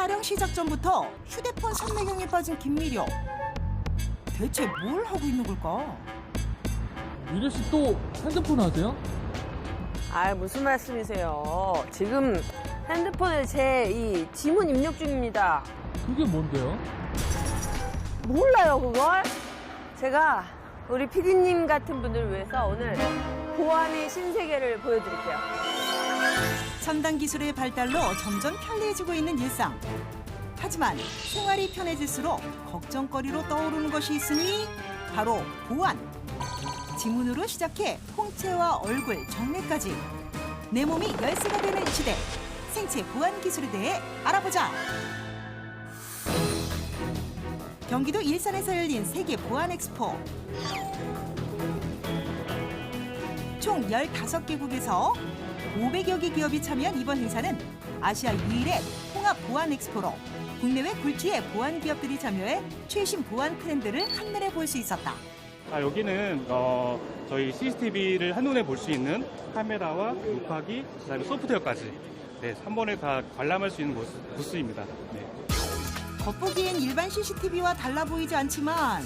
촬영 시작 전부터 휴대폰 선매경에 빠진 김미려. 대체 뭘 하고 있는 걸까? 미래 씨 또 핸드폰 하세요? 아, 무슨 말씀이세요? 지금 핸드폰에 제 이 지문 입력 중입니다. 그게 뭔데요? 몰라요, 그걸? 제가 우리 피디님 같은 분들을 위해서 오늘 보안의 신세계를 보여드릴게요. 첨단 기술의 발달로 점점 편리해지고 있는 일상. 하지만 생활이 편해질수록 걱정거리로 떠오르는 것이 있으니 바로 보안. 지문으로 시작해 홍채와 얼굴, 정맥까지 내 몸이 열쇠가 되는 시대. 생체 보안 기술에 대해 알아보자. 경기도 일산에서 열린 세계 보안 엑스포. 총 15개국에서 500여 개 기업이 참여한 이번 행사는 아시아 유일의 통합 보안 엑스포로 국내외 굴지의 보안 기업들이 참여해 최신 보안 트렌드를 한눈에 볼 수 있었다. 여기는 저희 CCTV를 한눈에 볼 수 있는 카메라와 녹화기, 그다음에 소프트웨어까지 한 번에 다 관람할 수 있는 부스입니다. 네. 겉보기엔 일반 CCTV와 달라 보이지 않지만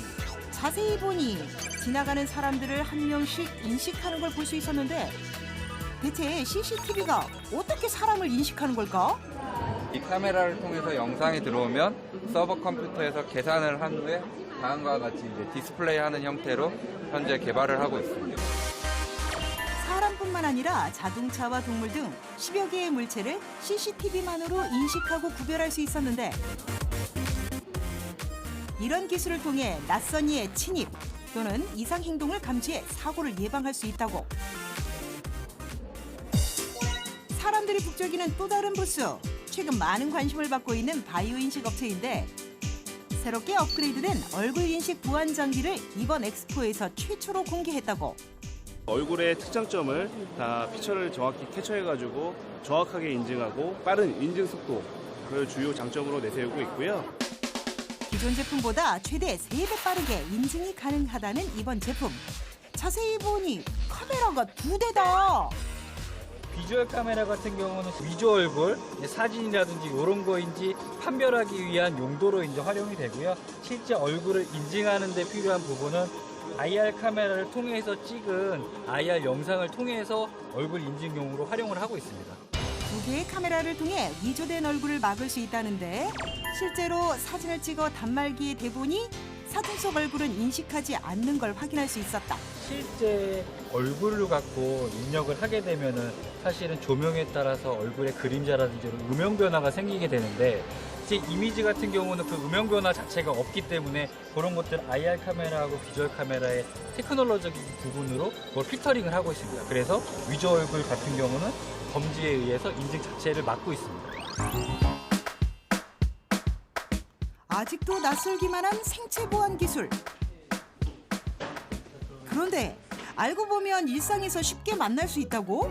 자세히 보니 지나가는 사람들을 한 명씩 인식하는 걸 볼 수 있었는데 대체 CCTV가 어떻게 사람을 인식하는 걸까? 이 카메라를 통해서 영상이 들어오면 서버 컴퓨터에서 계산을 한 후에 다음과 같이 이제 디스플레이하는 형태로 현재 개발을 하고 있습니다. 사람뿐만 아니라 자동차와 동물 등 10여 개의 물체를 CCTV만으로 인식하고 구별할 수 있었는데 이런 기술을 통해 낯선 이의 침입 또는 이상 행동을 감지해 사고를 예방할 수 있다고. 사람들이 북적이는 또 다른 부스. 최근 많은 관심을 받고 있는 바이오 인식 업체인데 새롭게 업그레이드된 얼굴 인식 보안 장비를 이번 엑스포에서 최초로 공개했다고. 얼굴의 특장점을 다 피처를 정확히 캡처해가지고 정확하게 인증하고 빠른 인증 속도를 주요 장점으로 내세우고 있고요. 기존 제품보다 최대 3배 빠르게 인증이 가능하다는 이번 제품. 자세히 보니 카메라가 2대다. 비주얼 카메라 같은 경우는 위조 얼굴, 사진이라든지 이런 거인지 판별하기 위한 용도로 이제 활용이 되고요. 실제 얼굴을 인증하는 데 필요한 부분은 IR 카메라를 통해서 찍은 IR 영상을 통해서 얼굴 인증용으로 활용을 하고 있습니다. 2개의 카메라를 통해 위조된 얼굴을 막을 수 있다는데 실제로 사진을 찍어 단말기에 대보니 사진 속 얼굴은 인식하지 않는 걸 확인할 수 있었다. 실제 얼굴을 갖고 입력을 하게 되면은 사실은 조명에 따라서 얼굴의 그림자라든지 음영 변화가 생기게 되는데 제 이미지 같은 경우는 그 음영 변화 자체가 없기 때문에 그런 것들 IR 카메라하고 비주얼 카메라의 테크놀로지적인 부분으로 그걸 필터링을 하고 있습니다. 그래서 위조 얼굴 같은 경우는 검지에 의해서 인증 자체를 막고 있습니다. 아직도 낯설기만 한 생체 보안 기술. 그런데 알고 보면 일상에서 쉽게 만날 수 있다고?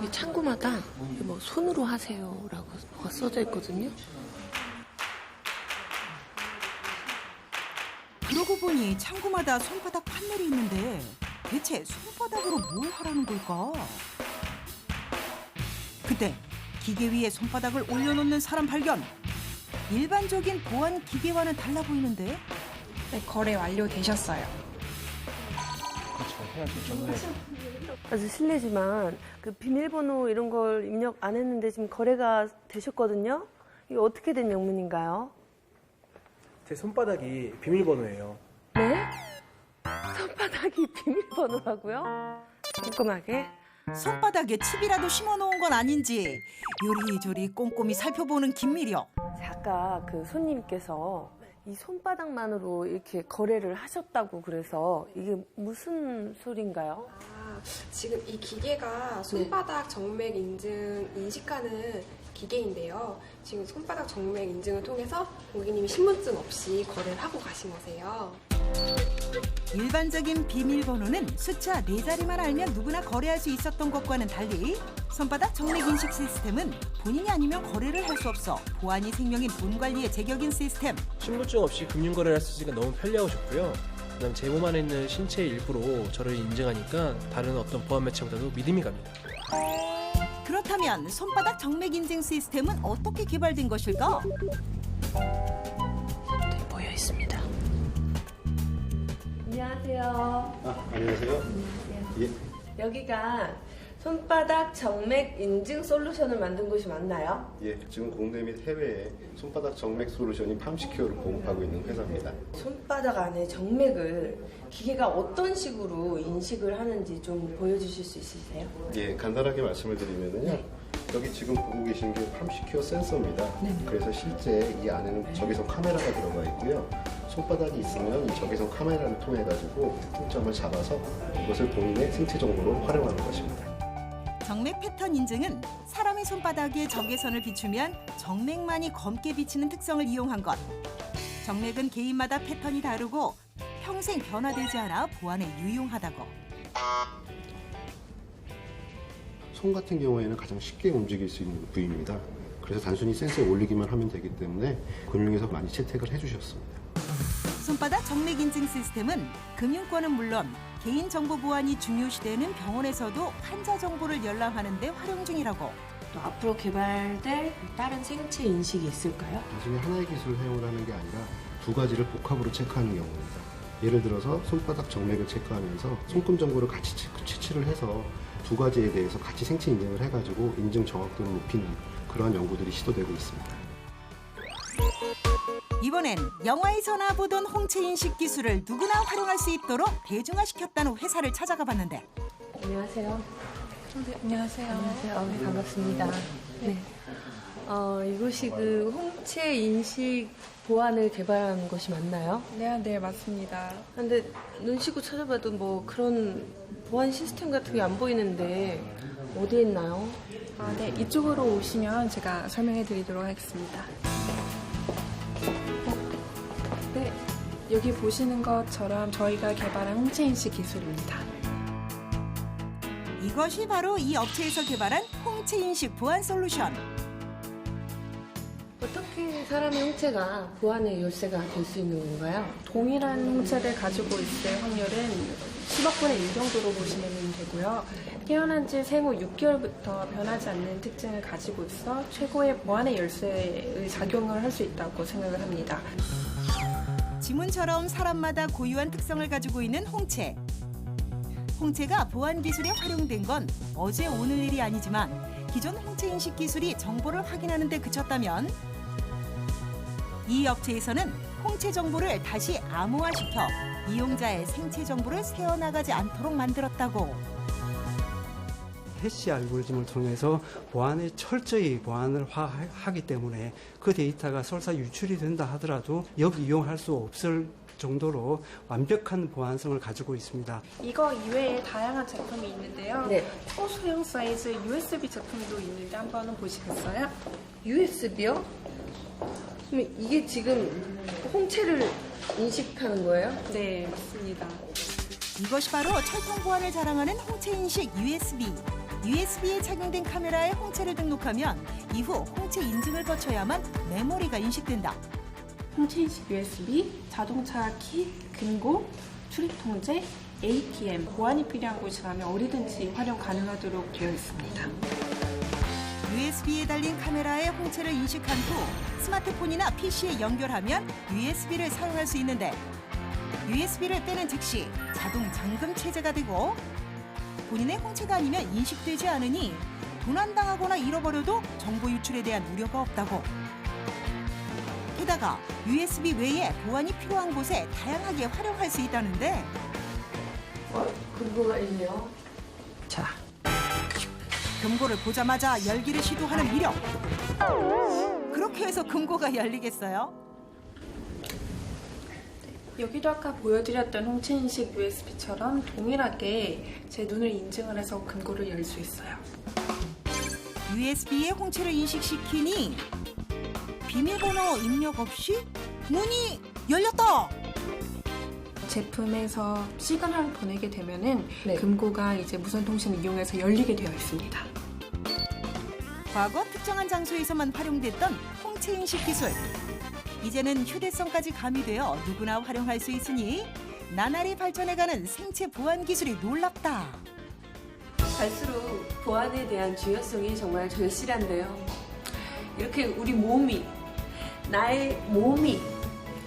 이 창구마다 뭐 손으로 하세요라고 뭐가 써져 있거든요. 그러고 보니 창구마다 손바닥 판넬이 있는데 대체 손바닥으로 뭘 하라는 걸까? 그때 기계 위에 손바닥을 올려놓는 사람 발견. 일반적인 보안 기계와는 달라 보이는데 네, 거래 완료되셨어요. 아주 실례지만 그 비밀번호 이런 걸 입력 안 했는데 지금 거래가 되셨거든요. 이게 어떻게 된 영문인가요? 제 손바닥이 비밀번호예요. 네? 손바닥이 비밀번호라고요? 꼼꼼하게. 손바닥에 칩이라도 심어놓은 건 아닌지 요리조리 꼼꼼히 살펴보는 김미려. 아까 그 손님께서 이 손바닥만으로 이렇게 거래를 하셨다고 그래서 이게 무슨 소린가요? 지금 이 기계가 손바닥 정맥 인식하는 기계인데요. 지금 손바닥 정맥 인증을 통해서 고객님이 신분증 없이 거래를 하고 가신 거세요. 일반적인 비밀번호는 숫자 4자리만 알면 누구나 거래할 수 있었던 것과는 달리 손바닥 정맥 인식 시스템은 본인이 아니면 거래를 할 수 없어 보안이 생명인 돈 관리에 제격인 시스템. 신분증 없이 금융거래를 할 수 있으니까 너무 편리하고 좋고요. 그다음 제 몸 안에 있는 신체 일부로 저를 인증하니까 다른 어떤 보안 매체보다도 믿음이 갑니다. 그렇다면 손바닥 정맥 인증 시스템은 어떻게 개발된 것일까? 네, 모여 있습니다. 안녕하세요. 안녕하세요. 예. 여기가 손바닥 정맥 인증 솔루션을 만든 곳이 맞나요? 예, 지금 국내 및 해외에 손바닥 정맥 솔루션인 팜시큐어를 공급하고 있는 회사입니다. 손바닥 안에 정맥을 기계가 어떤 식으로 인식을 하는지 좀 보여주실 수 있으세요? 예, 간단하게 말씀을 드리면은요. 여기 지금 보고 계신 게 팜시큐어 센서입니다. 그래서 실제 이 안에는 적외선 카메라가 들어가 있고요. 손바닥이 있으면 이 적외선 카메라를 통해 가지고 특정점을 잡아서 이것을 본인의 생체 정보로 활용하는 것입니다. 정맥 패턴 인증은 사람의 손바닥에 적외선을 비추면 정맥만이 검게 비치는 특성을 이용한 것. 정맥은 개인마다 패턴이 다르고 평생 변화되지 않아 보안에 유용하다고. 손 같은 경우에는 가장 쉽게 움직일 수 있는 부위입니다. 그래서 단순히 센서에 올리기만 하면 되기 때문에 금융에서 많이 채택을 해주셨습니다. 손바닥 정맥 인증 시스템은 금융권은 물론 개인정보 보안이 중요시되는 병원에서도 환자 정보를 열람하는 데 활용 중이라고. 또 앞으로 개발될 다른 생체 인식이 있을까요? 단순히 하나의 기술을 사용을 하는 게 아니라 두 가지를 복합으로 체크하는 경우입니다. 예를 들어서 손바닥 정맥을 체크하면서 손금 정보를 같이 채취를 해서 두 가지에 대해서 같이 생체 인증을 해가지고 인증 정확도를 높이는 그러한 연구들이 시도되고 있습니다. 이번엔 영화에서나 보던 홍채 인식 기술을 누구나 활용할 수 있도록 대중화시켰다는 회사를 찾아가 봤는데. 안녕하세요. 네, 안녕하세요. 안녕하세요. 네, 반갑습니다. 네. 이곳이 그 홍채 인식 보안을 개발한 것이 맞나요? 네, 맞습니다. 근데 눈시고 찾아봐도 뭐 그런 보안 시스템 같은 게 안 보이는데 어디에 있나요? 네, 이쪽으로 오시면 제가 설명해 드리도록 하겠습니다. 네, 여기 보시는 것처럼 저희가 개발한 홍채 인식 기술입니다. 이것이 바로 이 업체에서 개발한 홍채 인식 보안 솔루션. 어떻게 사람의 홍채가 보안의 열쇠가 될 수 있는 건가요? 동일한 홍채를 가지고 있을 확률은 10억 분의 1 정도로 보시면 되고요. 태어난 지 생후 6개월부터 변하지 않는 특징을 가지고 있어 최고의 보안의 열쇠의 작용을 할 수 있다고 생각을 합니다. 지문처럼 사람마다 고유한 특성을 가지고 있는 홍채. 홍채가 보안 기술에 활용된 건 어제 오늘 일이 아니지만 기존 홍채 인식 기술이 정보를 확인하는 데 그쳤다면 이 업체에서는 홍채 정보를 다시 암호화시켜 이용자의 생체 정보를 새어나가지 않도록 만들었다고. 해시 알고리즘을 통해서 보안을 철저히 보안을 하기 때문에 그 데이터가 설사 유출이 된다 하더라도 역이용할 수 없을 정도로 완벽한 보안성을 가지고 있습니다. 이거 이외에 다양한 제품이 있는데요. 네. 초소형 사이즈 USB 제품도 있는데 한번 보시겠어요? USB요? 그럼 이게 지금 홍채를 인식하는 거예요? 네, 맞습니다. 이것이 바로 철통 보안을 자랑하는 홍채 인식 USB. USB에 착용된 카메라에 홍채를 등록하면 이후 홍채 인증을 거쳐야만 메모리가 인식된다. 홍채 인식 USB, 자동차 키, 금고, 출입 통제, ATM, 보안이 필요한 곳이 가면 어디든지 활용 가능하도록 되어 있습니다. USB에 달린 카메라에 홍채를 인식한 후 스마트폰이나 PC에 연결하면 USB를 사용할 수 있는데 USB를 빼는 즉시 자동 잠금 체제가 되고 본인의 홍채가 아니면 인식되지 않으니 도난당하거나 잃어버려도 정보 유출에 대한 우려가 없다고. 게다가 USB 외에 보안이 필요한 곳에 다양하게 활용할 수 있다는데. 금고가 있네요. 자, 금고를 보자마자 열기를 시도하는 미력. 그렇게 해서 금고가 열리겠어요? 여기도 아까 보여드렸던 홍채 인식 USB처럼 동일하게 제 눈을 인증을 해서 금고를 열 수 있어요. USB에 홍채를 인식시키니 비밀번호 입력 없이 문이 열렸다. 제품에서 시그널을 보내게 되면은 네. 금고가 이제 무선 통신을 이용해서 열리게 되어 있습니다. 과거 특정한 장소에서만 활용됐던 홍채 인식 기술. 이제는 휴대성까지 가미되어 누구나 활용할 수 있으니 나날이 발전해가는 생체 보안 기술이 놀랍다. 갈수록 보안에 대한 중요성이 정말 절실한데요. 이렇게 우리 몸이, 나의 몸이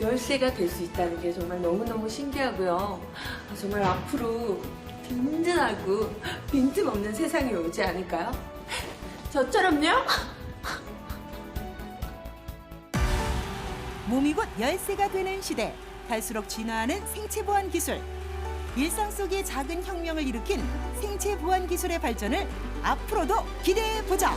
열쇠가 될 수 있다는 게 정말 너무너무 신기하고요. 정말 앞으로 든든하고 빈틈없는 세상이 오지 않을까요? 저처럼요? 몸이 곧 열쇠가 되는 시대. 갈수록 진화하는 생체 보안 기술. 일상 속의 작은 혁명을 일으킨 생체 보안 기술의 발전을 앞으로도 기대해 보자.